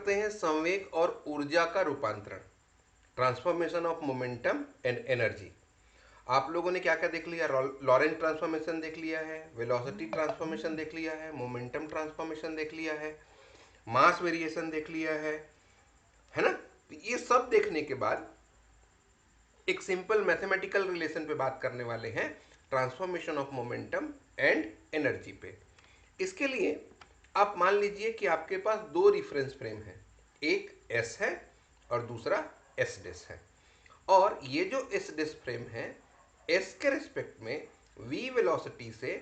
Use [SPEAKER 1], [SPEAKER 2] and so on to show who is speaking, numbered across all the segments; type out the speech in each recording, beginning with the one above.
[SPEAKER 1] करते हैं संवेग और ऊर्जा का रूपांतरण, transformation of momentum and energy. आप लोगों ने क्या क्या देख लिया? लॉरेंट ट्रांसफॉर्मेशन देख लिया है, वेलोसिटी ट्रांसफॉर्मेशन देख लिया है, मोमेंटम ट्रांसफॉर्मेशन देख लिया है, मास वेरिएशन देख लिया है ना? तो ये सब देखने के बाद एक सिंपल मैथमेटिकल रिलेशन पे बात करने वाले हैं, transformation of momentum and energy पे। इसके लिए आप मान लीजिए कि आपके पास दो रिफरेंस फ्रेम है, एक एस है और दूसरा एस डेस है। और ये जो एस डेस फ्रेम है, एस के रिस्पेक्ट में वी वेलोसिटी से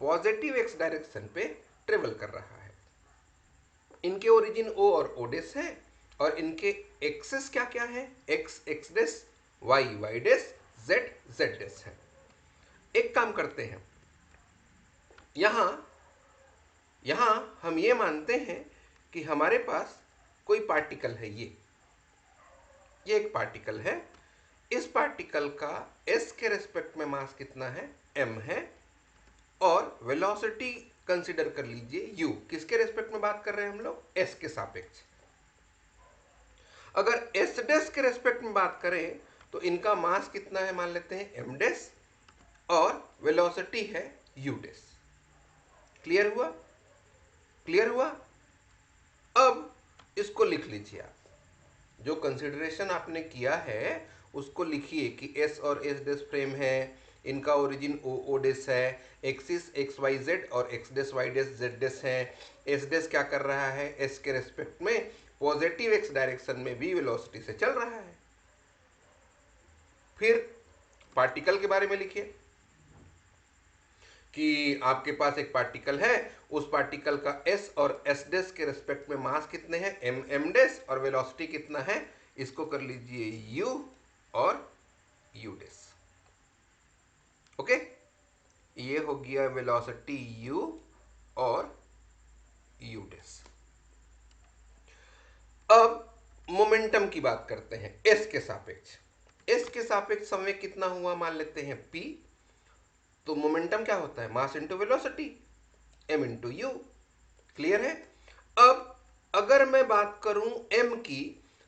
[SPEAKER 1] पॉजिटिव एक्स डायरेक्शन पे ट्रेवल कर रहा है। इनके ओरिजिन ओ और ओ डेस है और इनके एक्सेस क्या क्या है? एक्स एक्स डेस, वाई वाई डेस, जेड जेड डेस है। एक काम करते हैं, यहां यहां हम ये मानते हैं कि हमारे पास कोई पार्टिकल है, ये एक पार्टिकल है। इस पार्टिकल का एस के रेस्पेक्ट में मास कितना है? एम है। और वेलोसिटी कंसीडर कर लीजिए यू। किसके रेस्पेक्ट में बात कर रहे हैं हम लोग? एस के सापेक्ष। अगर एस डेस के रेस्पेक्ट में बात करें तो इनका मास कितना है? मान लेते हैं एम डेस और वेलोसिटी है यू डेस। क्लियर हुआ? क्लियर हुआ? अब इसको लिख लीजिए आप, जो कंसिडरेशन आपने किया है उसको लिखिए कि एस और एस डेस फ्रेम है, इनका ओरिजिन ओ ओ डेस है, एक्सिस एक्स वाई जेड और एक्स डेस वाई डेस जेड डेस है। एस डेस क्या कर रहा है? एस के रेस्पेक्ट में पॉजिटिव एक्स डायरेक्शन में वी वेलोसिटी से चल रहा है। फिर पार्टिकल के बारे में लिखिए कि आपके पास एक पार्टिकल है, उस पार्टिकल का एस और एस डेस के रेस्पेक्ट में मास कितने हैं? एम एम डेस, और वेलोसिटी कितना है? इसको कर लीजिए यू और यू डेस। ओके, ये हो गया वेलोसिटी यू और यू डेस। अब मोमेंटम की बात करते हैं एस के सापेक्ष। एस के सापेक्ष संवेग कितना हुआ? मान लेते हैं पी। तो मोमेंटम क्या होता है? Mass into velocity, m into u. Clear है? अब अगर मैं बात करूं m की,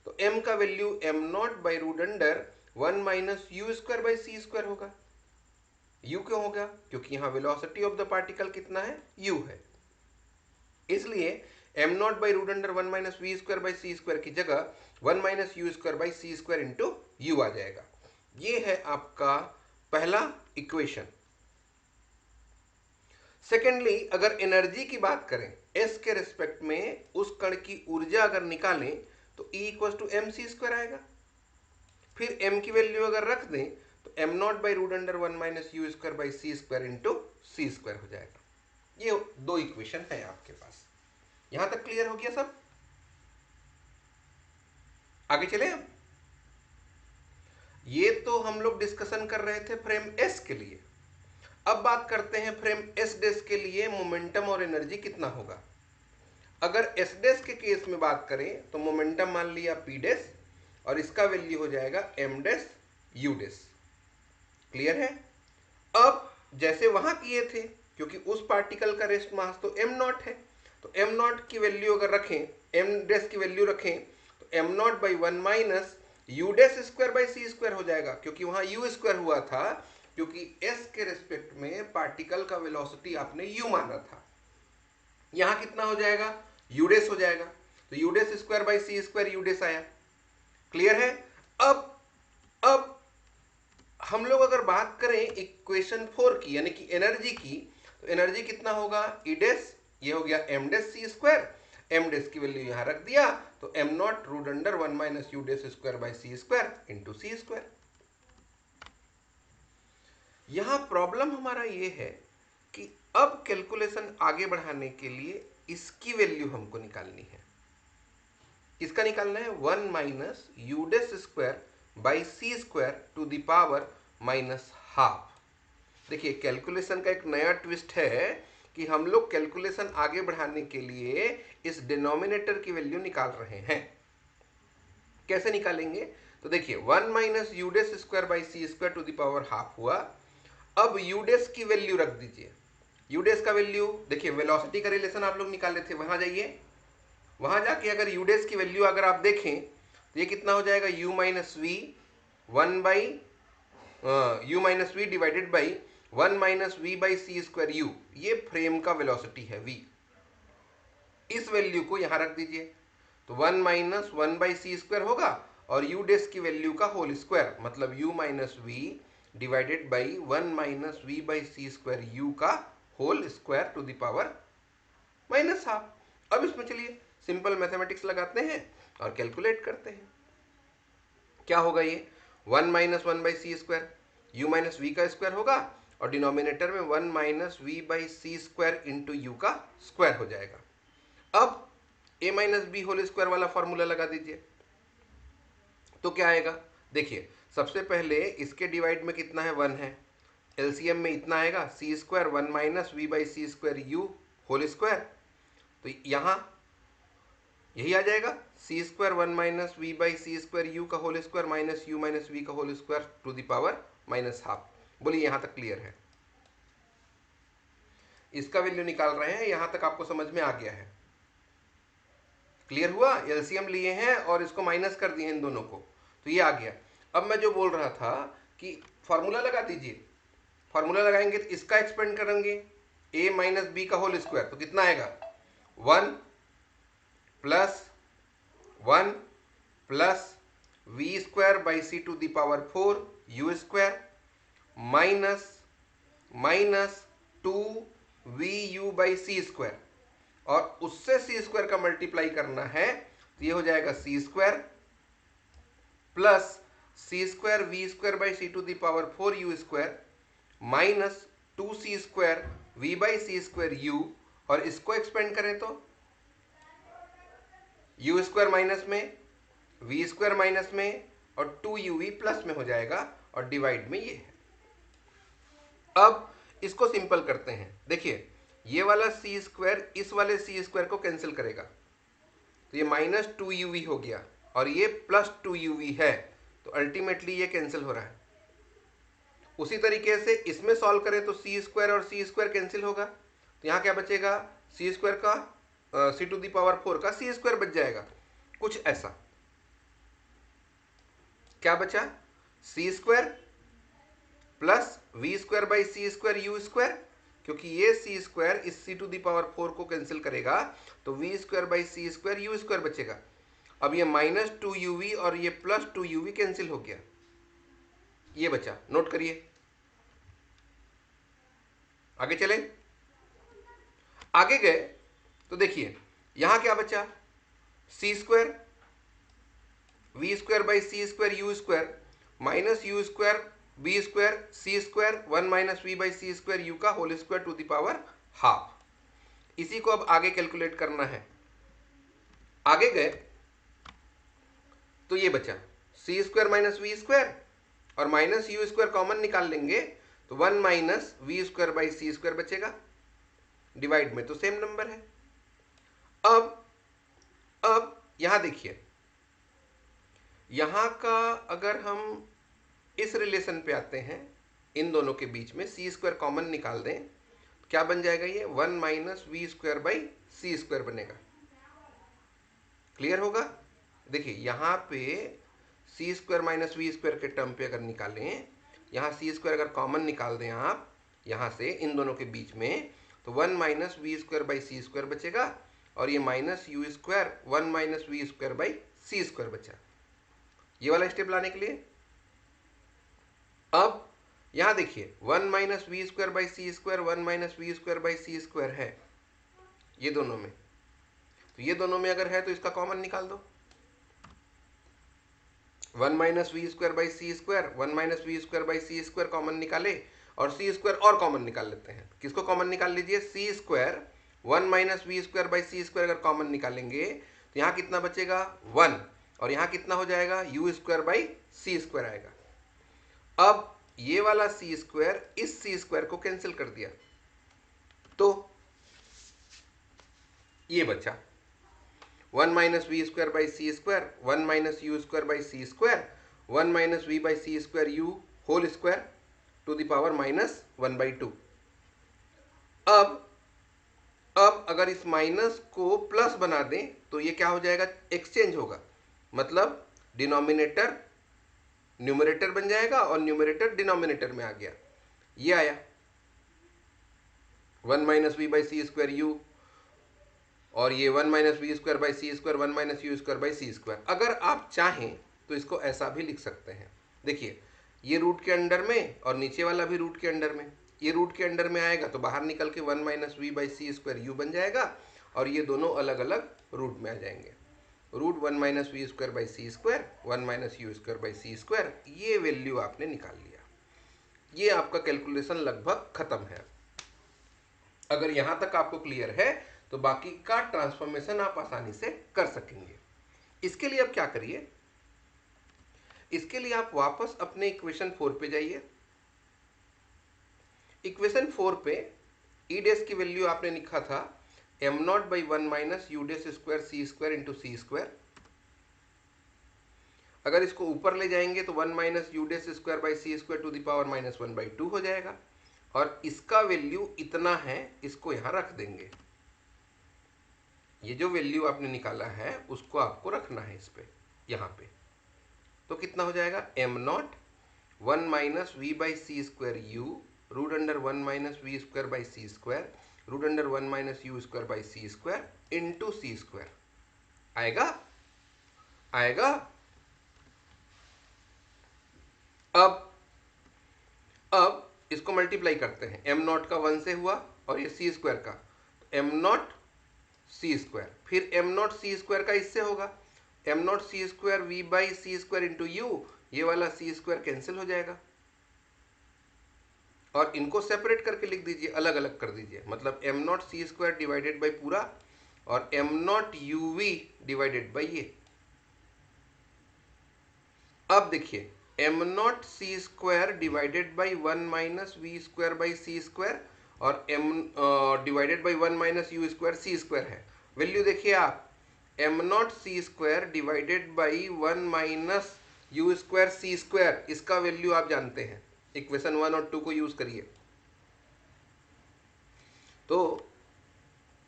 [SPEAKER 1] तो m का value m not by root under 1 minus you square by C square होगा। u क्यों होगा? क्योंकि यहां वेलोसिटी ऑफ द पार्टिकल कितना है? u है। इसलिए m not by root under 1 minus we square by C square की जगह 1 minus you square by C square into U आ जाएगा। ये है आपका पहला इक्वेशन। सेकेंडली, अगर एनर्जी की बात करें, एस के रिस्पेक्ट में उस कण की ऊर्जा अगर निकालें तो E equal to m c square आएगा। फिर m की वैल्यू अगर रख दें तो m not by root under 1 minus you square by C square into c square हो जाएगा। ये दो इक्वेशन है आपके पास। यहां तक क्लियर हो गया सब? आगे चले हम। ये तो हम लोग डिस्कशन कर रहे थे फ्रेम S के लिए। अब बात करते हैं फ्रेम S डेस के लिए मोमेंटम और एनर्जी कितना होगा। अगर S डेस के केस में बात करें तो मोमेंटम मान लिया P डेस और इसका वैल्यू हो जाएगा M डेस U डेस। क्लियर है? अब जैसे वहां किए थे, क्योंकि उस पार्टिकल का रेस्ट मास तो m नॉट है, तो m नॉट की वैल्यू अगर रखें, m डेस की वैल्यू रखें तो m not by 1 minus u dash square by C square हो जाएगा, क्योंकि वहां u स्क्वायर हुआ था, क्योंकि s के रेस्पेक्ट में पार्टिकल का वेलोसिटी आपने u माना था। यहां कितना हो जाएगा? u डेस हो जाएगा। तो u dash square by C square u dash आया। क्लियर है? अब हम लोग अगर बात करें इक्वेशन 4 की, यानी कि एनर्जी की, तो एनर्जी कितना होगा? ई डेस, ये हो गया m dash c square. M dash की वैल्यू यहां रख दिया तो m not root under 1 minus u dash square by C square into c square. यहां प्रॉब्लम हमारा ये है कि अब कैलकुलेशन आगे बढ़ाने के लिए इसकी वैल्यू हमको निकालनी है। किसका निकालना है? 1 minus u dash square by C square to the power minus half. देखिए, कैलकुलेशन का एक नया ट्विस्ट है कि हम लोग कैलकुलेशन आगे बढ़ाने के लिए इस डिनोमिनेटर की वैल्यू निकाल रहे हैं। कैसे निकालेंगे? तो देखिए, 1 minus u dash square by C square to the power half हुआ। अब यू डेस की वैल्यू रख दीजिए। यू डेस का वैल्यू देखिए, वेलोसिटी का रिलेशन आप लोग निकाले थे, वहां जाइए। वहां जाके अगर यू डेस की वैल्यू अगर आप देखें तो ये कितना हो जाएगा, U minus V one by U minus V divided by one minus we by C square U. ये फ्रेम का वेलोसिटी है v। इस वैल्यू को यहां रख दीजिए तो one minus one by C square होगा और यू डेस की वैल्यू का होल स्क्वायर, मतलब U minus V divided by one minus we by C square you का whole square to the power minus half. अब इसमें चलिए सिंपल मैथमेटिक्स लगाते हैं और कैलकुलेट करते हैं। क्या होगा ये, one minus one by C square u minus we का स्क्वायर होगा और डिनोमिनेटर में one minus we by C square into u का स्क्वायर हो जाएगा। अब a minus b whole square वाला फॉर्मूला लगा दीजिए तो क्या आएगा, देखिए सबसे पहले इसके डिवाइड में कितना है, वन है, एलसीएम में इतना आएगा C square one minus we by C square you whole square, तो यहाँ यही आ जाएगा सी square one minus we by C square you का whole square minus U minus we का whole square to the power minus half. बोलिए यहाँ तक क्लियर है, इसका वैल्यू निकाल रहे हैं, यहाँ तक आपको समझ में आ गया है, क्लियर हुआ। एलसीएम लिए हैं और इसको माइनस कर दिए इन दोनों को, तो ये आ गया। अब मैं जो बोल रहा था कि फॉर्मूला लगा दीजिए, फॉर्मूला लगाएंगे तो इसका एक्सपेंड करेंगे a माइनस बी का होल स्क्वायर तो कितना आएगा, one plus v square by c to the power four u square minus minus two v u by C square और उससे सी स्क्वायर का मल्टीप्लाई करना है तो ये हो जाएगा सी square plus c square v square by c to the power four u square minus two c square v by C square u, और इसको एक्सपेंड करें तो यू स्क्वायर माइनस में वी स्क्वायर माइनस में और टू यू वी प्लस में हो जाएगा और डिवाइड में ये है। अब इसको सिंपल करते हैं, देखिए ये वाला सी स्क्वायर इस वाले सी स्क्वायर को कैंसिल करेगा तो ये माइनस टू यू वी हो गया और ये प्लस टू यू वी है, तो अल्टीमेटली ये कैंसिल हो रहा है। उसी तरीके से इसमें सॉल्व करें तो सी स्क्वायर और सी स्क्वायर कैंसिल होगा, तो यहाँ क्या बचेगा, सी स्क्वायर का c to the power four का सी स्क्वायर बच जाएगा, कुछ ऐसा। क्या बचा, c square plus v square by C square u square, क्योंकि ये सी स्क्वायर इस c to the power four को कैंसिल करेगा तो v square by C square u square बचेगा। अब ये माइनस टू यू वी और ये plus two u v cancel हो गया, ये बचा, नोट करिए। आगे चले, आगे गए तो देखिए यहां क्या बचा, c square v square by C square u square minus you square b square c square one minus we by C square you का whole square to the power half. इसी को अब आगे कैलकुलेट करना है। आगे गए तो ये बचा c square minus we square और माइनस यू स्क्वायर कॉमन निकाल लेंगे तो one minus we square by C square बचेगा, डिवाइड में तो सेम नंबर है। अब यहां देखिए, यहां का अगर हम इस रिलेशन पे आते हैं, इन दोनों के बीच में सी स्क्वायर कॉमन निकाल दें तो क्या बन जाएगा, ये one minus we square by C square बनेगा। क्लियर होगा, देखिए यहां पे c square minus we square के टर्म पे अगर निकालें, यहाँ सी स्क्वायर अगर कॉमन निकाल दें आप यहाँ से इन दोनों के बीच में तो one minus we square by C square बचेगा और ये minus you square one minus we square by C square बचा। ये वाला स्टेप लाने के लिए अब यहां देखिए one minus we square by C square one minus we square by C square है ये दोनों में, तो ये दोनों में अगर है तो इसका कॉमन निकाल दो, one minus we square by C square one minus we square by C square common निकाले और सी स्क्वायर और कॉमन निकाल लेते हैं। किसको कॉमन निकाल लीजिए, c square one minus we square by C square अगर कॉमन निकालेंगे तो यहाँ कितना बचेगा, वन, और यहाँ कितना हो जाएगा, u square by C square आएगा। अब ये वाला सी स्क्वायर इस सी स्क्वायर को कैंसिल कर दिया तो ये बचा one minus we square by C square one minus you square by C square one minus we by C square you whole square to the power minus one by two. अब अब अगर इस minus को plus बना दें तो ये क्या हो जाएगा, एक्सचेंज होगा, मतलब डिनोमिनेटर न्यूमरेटर बन जाएगा और न्यूमरेटर डिनोमिनेटर में आ गया, ये आया 1 minus we by C square u, और ये 1 minus we square by C square 1 minus you square by C square. अगर आप चाहें तो इसको ऐसा भी लिख सकते हैं, देखिए ये रूट के अंडर में और नीचे वाला भी रूट के अंडर में, ये रूट के अंडर में आएगा तो बाहर निकल के 1 minus we by C square u बन जाएगा, और ये दोनों अलग अलग रूट में आ जाएंगे। Root 1 minus we square by C square 1 minus you square by C square, ये वैल्यू आपने निकाल लिया। ये आपका कैलकुलेशन लगभग खत्म है। अगर यहां तक आपको क्लियर है तो बाकी का ट्रांसफॉर्मेशन आप आसानी से कर सकेंगे। इसके लिए अब क्या करिए, इसके लिए आप वापस अपने इक्वेशन 4 पे जाइए। इक्वेशन 4 पे ई डेस की वैल्यू आपने लिखा था m not by 1 minus u dash square c square into c square. अगर इसको ऊपर ले जाएंगे तो 1 minus u dash square by C square to the power minus 1/2 हो जाएगा, और इसका वैल्यू इतना है, इसको यहां रख देंगे। ये जो वैल्यू आपने निकाला है उसको आपको रखना है इस पे, यहाँ पे। तो कितना हो जाएगा, m not 1 minus we by C square u root under 1 minus we square by C square root under 1 minus you square by C square into c square आएगा, आएगा। अब इसको मल्टीप्लाई करते हैं, एम नॉट का 1 से हुआ और ये सी स्क्वायर का, एम नॉट सी स्क्वायर, फिर एम नॉट सी स्क्वायर का इससे होगा m naught c square v by C square into u, ये वाला सी स्क्वायर कैंसिल हो जाएगा, और इनको सेपरेट करके लिख दीजिए, अलग अलग कर दीजिए, मतलब m naught c square divided by पूरा और m naught u v divided by ये। अब देखिए m naught c square divided by 1 minus we square by C square और m divided by 1 minus you square c square है। Value देखिए आप, m naught c square divided by 1 minus you square c square, इसका value आप जानते हैं, equation 1 और 2 को यूज करिए। तो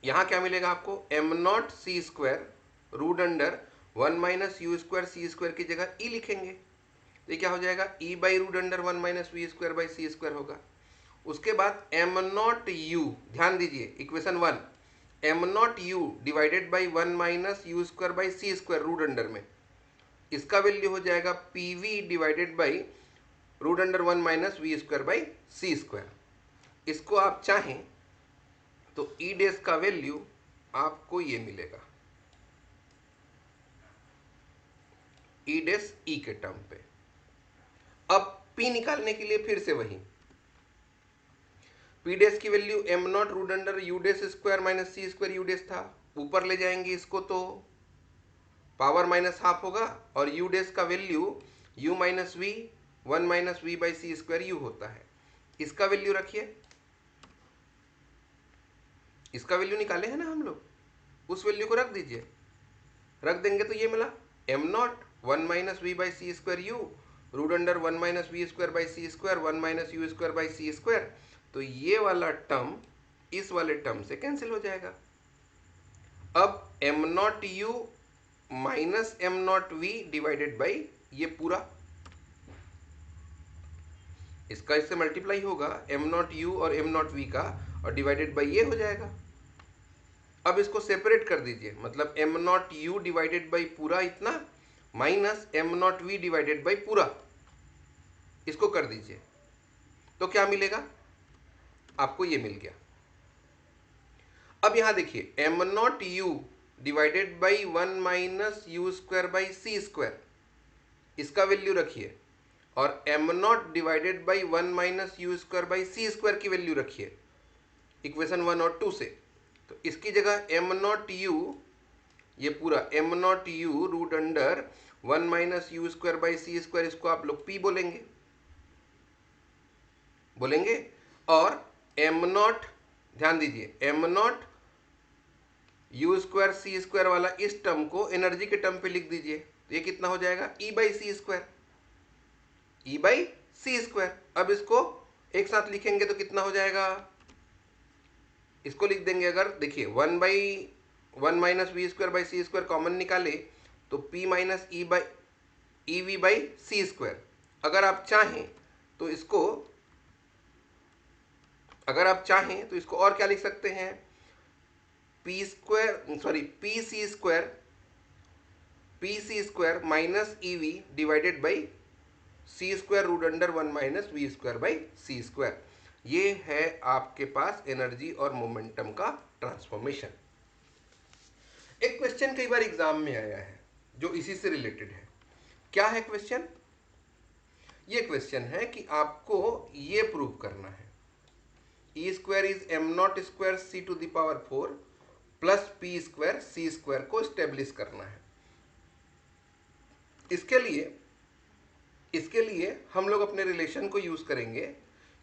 [SPEAKER 1] यहां क्या मिलेगा आपको, m naught c square root under 1 minus you square c square की जगह ई लिखेंगे, तो ये क्या हो जाएगा, e by root under 1 minus we square by C square होगा। उसके बाद एम नॉट यू, ध्यान दीजिए equation 1, m naught u divided by 1 minus you square by C square root under में, इसका वैल्यू हो जाएगा p v divided by root under 1 minus we square by C square. इसको आप चाहें तो ई डेस का वैल्यू आपको ये मिलेगा, ई डेस ई के टर्म पे। अब P निकालने के लिए फिर से वही, P डेस की value m not root under u dash square minus c square u dash था, ऊपर ले जाएंगे इसको तो पावर माइनस हाफ होगा, और यू डेस का value u minus v 1 minus we by C square u होता है, इसका वैल्यू रखिए, इसका वैल्यू निकाले हैं ना हम लोग, उस वैल्यू को रख दीजिए, रख देंगे तो ये मिला m not 1 minus we by C square u root under 1 minus we square by C square 1 minus you square by C square. तो ये वाला टर्म इस वाले टर्म से कैंसिल हो जाएगा। अब m naught u minus m naught v divided by ये पूरा, इसका इससे मल्टीप्लाई होगा एम नॉट यू और एम नॉट वी का, और डिवाइडेड बाई ये हो जाएगा। अब इसको सेपरेट कर दीजिए, मतलब m naught u divided by पूरा इतना minus m naught v divided by पूरा, इसको कर दीजिए, तो क्या मिलेगा आपको, ये मिल गया। अब यहां देखिए m naught u divided by 1 minus you square by C square, इसका वैल्यू रखिए, और m naught divided by 1 minus you square by C square की वैल्यू रखिए इक्वेशन 1 और 2 से। तो इसकी जगह एम नॉट यू, ये पूरा m naught u root under 1 minus you square by C square, इसको आप लोग पी बोलेंगे, और एम नॉट, ध्यान दीजिए m naught u square c square वाला इस टर्म को एनर्जी के टर्म पे लिख दीजिए, तो ये कितना हो जाएगा, e by C square, e by C square. अब इसको एक साथ लिखेंगे तो कितना हो जाएगा, इसको लिख देंगे, अगर देखिए 1/1 - v² / c² कॉमन निकाले तो p - ev/c²। अगर आप चाहें तो इसको और क्या लिख सकते हैं, pc² minus ev divided by c²√1 - v² / c²। ये है आपके पास एनर्जी और मोमेंटम का ट्रांसफॉर्मेशन। एक क्वेश्चन कई बार एग्जाम में आया है जो इसी से रिलेटेड है। क्या है क्वेश्चन? ये क्वेश्चन है कि आपको ये प्रूव करना है E² is m0² c⁴ plus p² c² को स्टेब्लिश करना है। इसके लिए हम लोग अपने रिलेशन को यूज करेंगे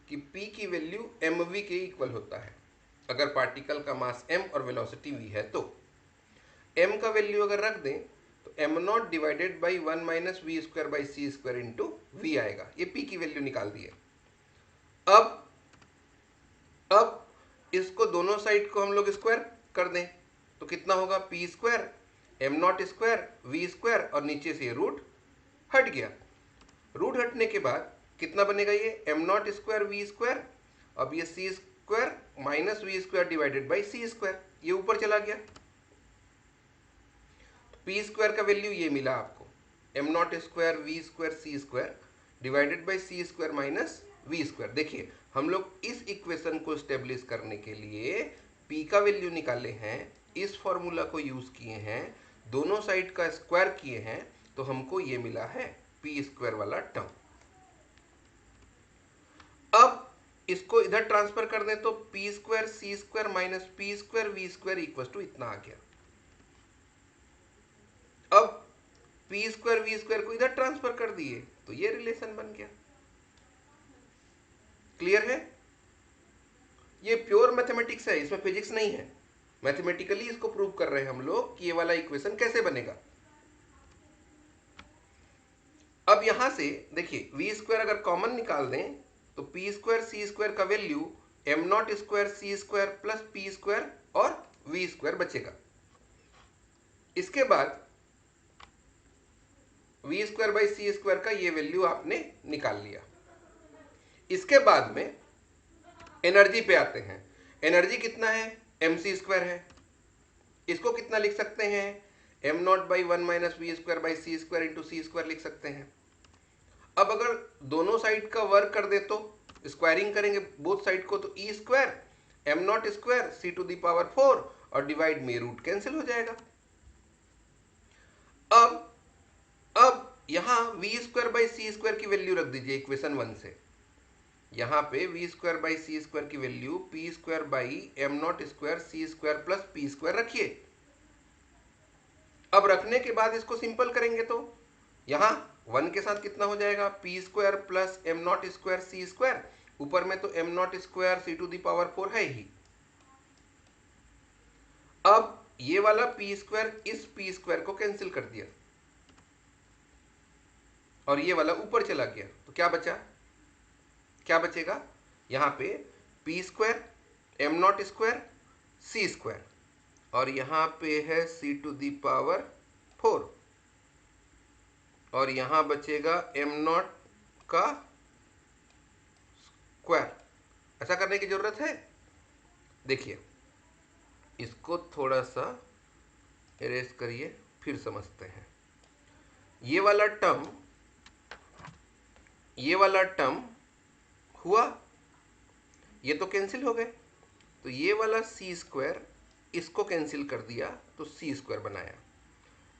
[SPEAKER 1] कि p की वैल्यू mv के इक्वल होता है अगर पार्टिकल का मास m और वेलोसिटी v है। तो m का वैल्यू अगर रख दें तो m0 divided by 1 - v²/c² into v आएगा। ये p की वैल्यू निकाल दी है। अब इसको दोनों साइड को हम लोग स्क्वायर कर दें तो कितना होगा, p² m0² v² और नीचे से रूट हट गया। रूट हटने के बाद कितना बनेगा, ये m0² v²। अब ये c² minus v² divided by c², ये ऊपर चला गया। p² का वैल्यू ये मिला आपको m0² v² c² divided by c² minus v²। देखिए हम लोग इस इक्वेशन को स्टेब्लिश करने के लिए p का वैल्यू निकाले हैं, इस फॉर्मूला को यूज किए हैं, दोनों साइड का स्क्वायर किए हैं, तो हमको ये मिला है p² वाला टर्म। अब इसको इधर ट्रांसफर कर दें तो p² c² minus p² v² equal to इतना आ गया। अब p² v² को इधर ट्रांसफर कर दिए तो ये रिलेशन बन गया। क्लियर है? ये प्योर मैथमेटिक्स है, इसमें फिजिक्स नहीं है। मैथमेटिकली इसको प्रूव कर रहे हैं हम लोग कि ये वाला इक्वेशन कैसे बनेगा। अब यहां से देखिए v² अगर कॉमन निकाल दें तो p² c² का value m0² c² plus p² और v² बचेगा। इसके बाद v²/c² का ये वैल्यू आपने निकाल लिया। इसके बाद में एनर्जी पे आते हैं। एनर्जी कितना है, mc² है। इसको कितना लिख सकते हैं, m0/1 - v²/c² इंटू c² लिख सकते हैं। अब अगर दोनों साइड का वर्क कर दे तो स्क्वायरिंग करेंगे बोथ साइड को तो e² m0² c⁴ और डिवाइड में रूट कैंसिल हो जाएगा। अब यहां v²/c² की वैल्यू रख दीजिए इक्वेशन 1 से। यहां पे v²/c² की value p²/m0² c² plus p² रखिए। अब रखने के बाद इसको सिंपल करेंगे तो यहां 1 के साथ कितना हो जाएगा, p² प्लस m0² c²। ऊपर में तो m0² c⁴ है ही। अब ये वाला p² इस p² को कैंसिल कर दिया और ये वाला ऊपर चला गया तो क्या बचेगा, यहां पे p² m0² c² और यहां पे है c⁴ और यहां बचेगा m0 का स्क्वायर। ऐसा करने की जरूरत है? देखिए इसको थोड़ा सा इरेज करिए फिर समझते हैं। ये वाला टर्म हुआ, ये तो कैंसिल हो गए, तो ये वाला c² इसको कैंसिल कर दिया तो c² बनाया।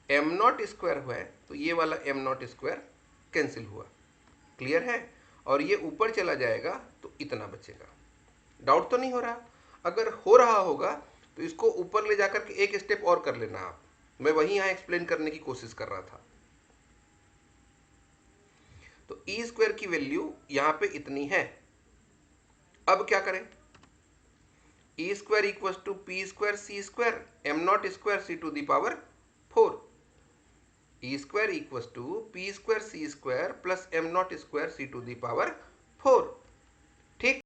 [SPEAKER 1] m0² हुआ है तो ये वाला m0² कैंसिल हुआ। क्लियर है? और ये ऊपर चला जाएगा तो इतना बचेगा। डाउट तो नहीं हो रहा? अगर हो रहा होगा तो इसको ऊपर ले जाकर के एक स्टेप और कर लेना आप। मैं वही यहां एक्सप्लेन करने की कोशिश कर रहा था। तो e² की वैल्यू यहां पे इतनी है। अब क्या करें, e² equal to p² c² m0² c⁴ e² equal to p² c² plus m0² c⁴। ठीक।